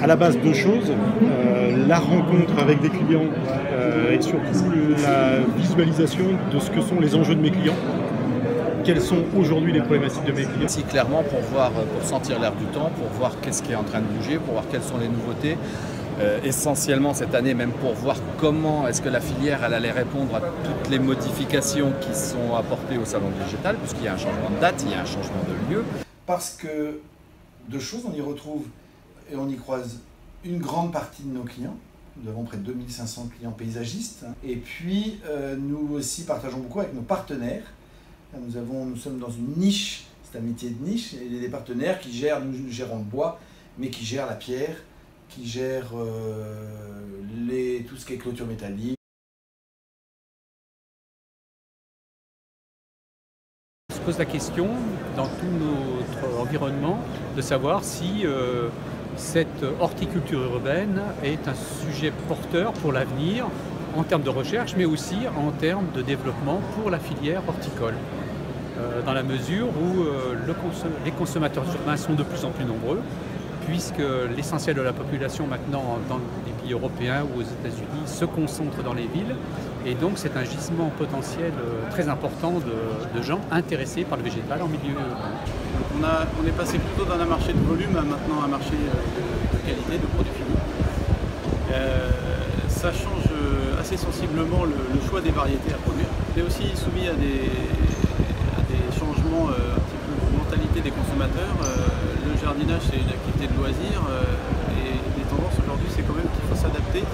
à la base deux choses, la rencontre avec des clients et surtout la visualisation de ce que sont les enjeux de mes clients. Quelles sont aujourd'hui les problématiques de mes clients? Si clairement pour sentir l'air du temps, pour voir qu'est-ce qui est en train de bouger, pour voir quelles sont les nouveautés, essentiellement cette année même pour voir comment est-ce que la filière elle allait répondre à toutes les modifications qui sont apportées au salon du végétal, puisqu'il y a un changement de date, il y a un changement de lieu. Parce que deux choses, on y retrouve et on y croise une grande partie de nos clients. Nous avons près de 2500 clients paysagistes. Et puis, nous aussi partageons beaucoup avec nos partenaires. Nous sommes dans une niche, c'est un métier de niche, et des partenaires qui gèrent, nous gérons le bois, mais qui gèrent la pierre, qui gèrent tout ce qui est clôture métallique. On se pose la question, dans tout notre environnement, de savoir si cette horticulture urbaine est un sujet porteur pour l'avenir, en termes de recherche, mais aussi en termes de développement pour la filière horticole. Dans la mesure où les consommateurs urbains sont de plus en plus nombreux, puisque l'essentiel de la population maintenant dans les pays européens ou aux États-Unis se concentre dans les villes, et donc c'est un gisement potentiel très important de gens intéressés par le végétal en milieu urbain. On est passé plutôt d'un marché de volume à maintenant un marché de qualité, de produits finis. Ça change assez sensiblement le choix des variétés à produire. On est aussi soumis à des changements un petit peu de mentalité des consommateurs. Le jardinage c'est une activité de loisir et les tendances aujourd'hui c'est quand même qu'il faut s'adapter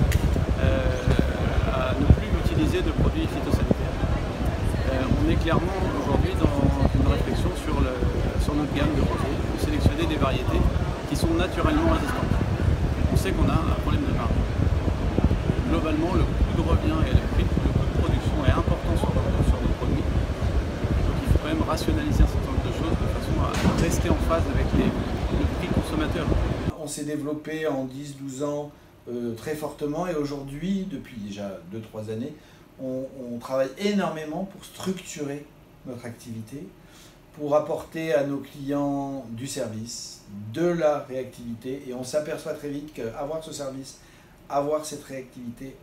à ne plus utiliser de produits phytosanitaires. On est clairement aujourd'hui dans une réflexion sur notre gamme de rosiers, pour sélectionner des variétés qui sont naturellement résistantes. On sait qu'on a un problème de marge. Globalement, le coût de revient et le coût de production est important sur nos produits. Donc il faut quand même rationaliser un certain nombre de choses de façon à rester en phase avec le prix consommateur. On s'est développé en 10-12 ans très fortement et aujourd'hui, depuis déjà 2-3 années, on travaille énormément pour structurer notre activité, pour apporter à nos clients du service, de la réactivité, et on s'aperçoit très vite qu'avoir ce service, avoir cette réactivité,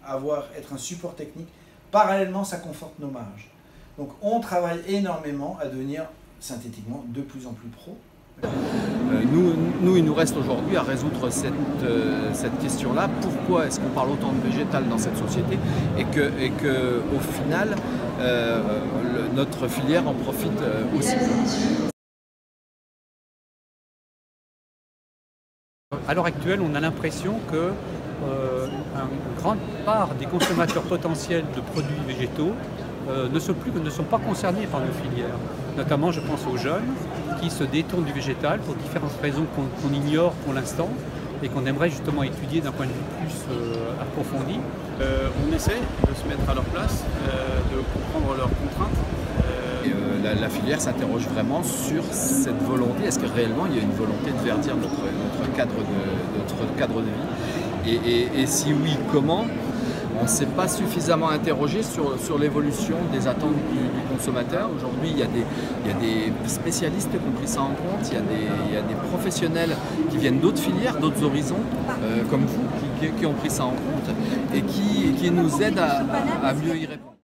être un support technique, parallèlement ça conforte nos marges. Donc on travaille énormément à devenir synthétiquement de plus en plus pro. Nous, il nous reste aujourd'hui à résoudre cette question-là. Pourquoi est-ce qu'on parle autant de végétal dans cette société et que au final, notre filière en profite aussi. À l'heure actuelle, on a l'impression que une grande part des consommateurs potentiels de produits végétaux ne sont pas concernés par nos filières. Notamment, je pense aux jeunes qui se détournent du végétal pour différentes raisons qu'on ignore pour l'instant et qu'on aimerait justement étudier d'un point de vue plus approfondi. On essaie de se mettre à leur place, de comprendre leurs contraintes. La filière s'interroge vraiment sur cette volonté. Est-ce que réellement il y a une volonté de verdir notre cadre de vie et si oui, comment? On ne s'est pas suffisamment interrogé sur l'évolution des attentes du consommateur. Aujourd'hui, il y a des spécialistes qui ont pris ça en compte, il y a des professionnels qui viennent d'autres filières, d'autres horizons, comme vous, qui ont pris ça en compte et qui nous aident à mieux y répondre.